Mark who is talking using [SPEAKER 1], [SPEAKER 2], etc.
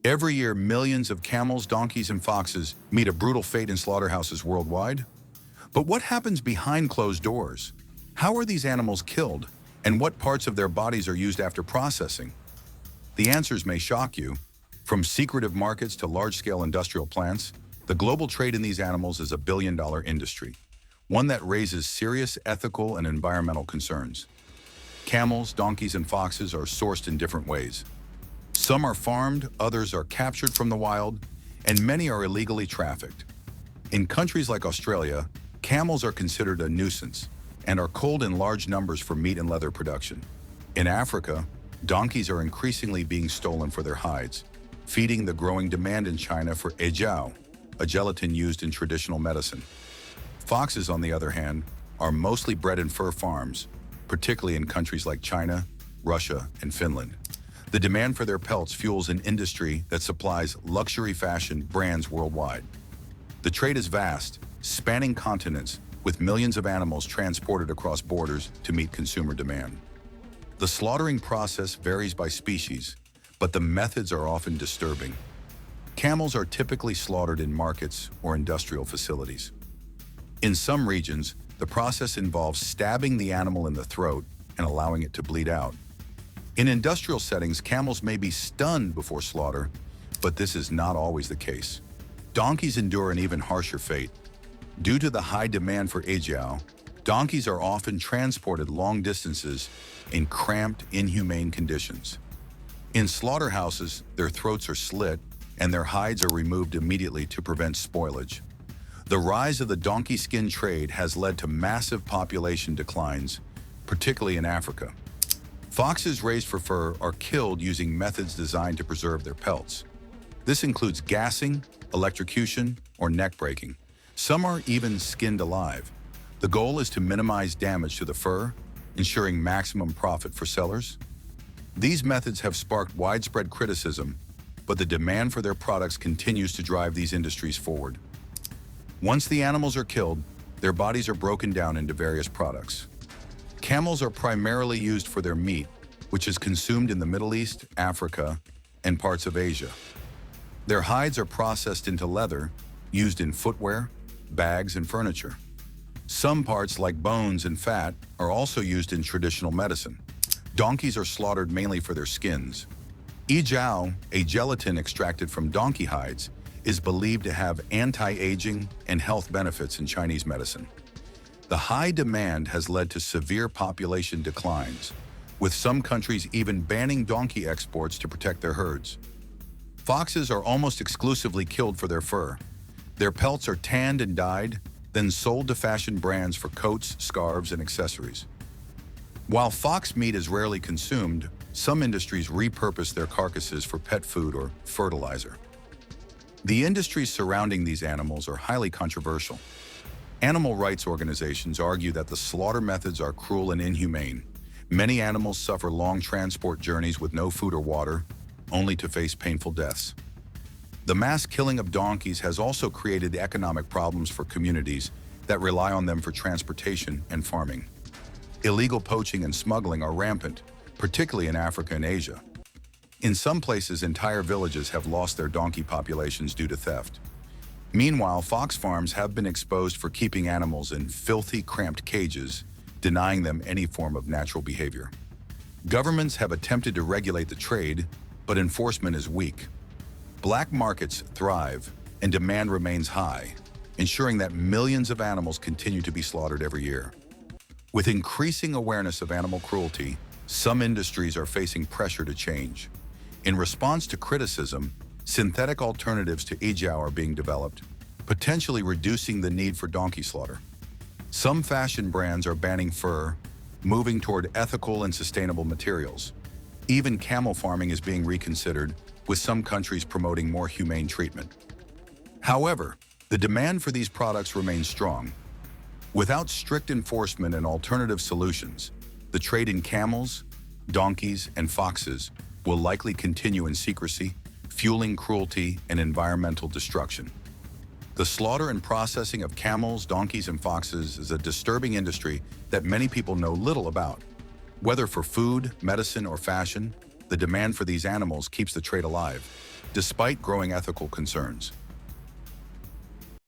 [SPEAKER 1] Every year, millions of camels, donkeys, and foxes meet a brutal fate in slaughterhouses worldwide. But what happens behind closed doors? How are these animals killed? And what parts of their bodies are used after processing? The answers may shock you. From secretive markets to large-scale industrial plants, the global trade in these animals is a billion-dollar industry, one that raises serious ethical and environmental concerns. Camels, donkeys, and foxes are sourced in different ways. Some are farmed, others are captured from the wild, and many are illegally trafficked. In countries like Australia, camels are considered a nuisance and are culled in large numbers for meat and leather production. In Africa, donkeys are increasingly being stolen for their hides, feeding the growing demand in China for ejiao, a gelatin used in traditional medicine. Foxes, on the other hand, are mostly bred in fur farms, particularly in countries like China, Russia, and Finland. The demand for their pelts fuels an industry that supplies luxury fashion brands worldwide. The trade is vast, spanning continents, with millions of animals transported across borders to meet consumer demand. The slaughtering process varies by species, but the methods are often disturbing. Camels are typically slaughtered in markets or industrial facilities. In some regions, the process involves stabbing the animal in the throat and allowing it to bleed out. In industrial settings, camels may be stunned before slaughter, but this is not always the case. Donkeys endure an even harsher fate. Due to the high demand for ejiao, donkeys are often transported long distances in cramped, inhumane conditions. In slaughterhouses, their throats are slit and their hides are removed immediately to prevent spoilage. The rise of the donkey skin trade has led to massive population declines, particularly in Africa. Foxes raised for fur are killed using methods designed to preserve their pelts. This includes gassing, electrocution, or neck breaking. Some are even skinned alive. The goal is to minimize damage to the fur, ensuring maximum profit for sellers. These methods have sparked widespread criticism, but the demand for their products continues to drive these industries forward. Once the animals are killed, their bodies are broken down into various products. Camels are primarily used for their meat, which is consumed in the Middle East, Africa, and parts of Asia. Their hides are processed into leather, used in footwear, bags, and furniture. Some parts, like bones and fat, are also used in traditional medicine. Donkeys are slaughtered mainly for their skins. Ejiao, a gelatin extracted from donkey hides, is believed to have anti-aging and health benefits in Chinese medicine. The high demand has led to severe population declines, with some countries even banning donkey exports to protect their herds. Foxes are almost exclusively killed for their fur. Their pelts are tanned and dyed, then sold to fashion brands for coats, scarves, and accessories. While fox meat is rarely consumed, some industries repurpose their carcasses for pet food or fertilizer. The industries surrounding these animals are highly controversial. Animal rights organizations argue that the slaughter methods are cruel and inhumane. Many animals suffer long transport journeys with no food or water, only to face painful deaths. The mass killing of donkeys has also created economic problems for communities that rely on them for transportation and farming. Illegal poaching and smuggling are rampant, particularly in Africa and Asia. In some places, entire villages have lost their donkey populations due to theft. Meanwhile, fox farms have been exposed for keeping animals in filthy, cramped cages, denying them any form of natural behavior. Governments have attempted to regulate the trade, but enforcement is weak. Black markets thrive, and demand remains high, ensuring that millions of animals continue to be slaughtered every year. With increasing awareness of animal cruelty, some industries are facing pressure to change. In response to criticism, synthetic alternatives to ejiao are being developed, potentially reducing the need for donkey slaughter. Some fashion brands are banning fur, moving toward ethical and sustainable materials. Even camel farming is being reconsidered, with some countries promoting more humane treatment. However, the demand for these products remains strong. Without strict enforcement and alternative solutions, the trade in camels, donkeys, and foxes will likely continue in secrecy, fueling cruelty and environmental destruction. The slaughter and processing of camels, donkeys, and foxes is a disturbing industry that many people know little about. Whether for food, medicine, or fashion, The demand for these animals keeps the trade alive, despite growing ethical concerns.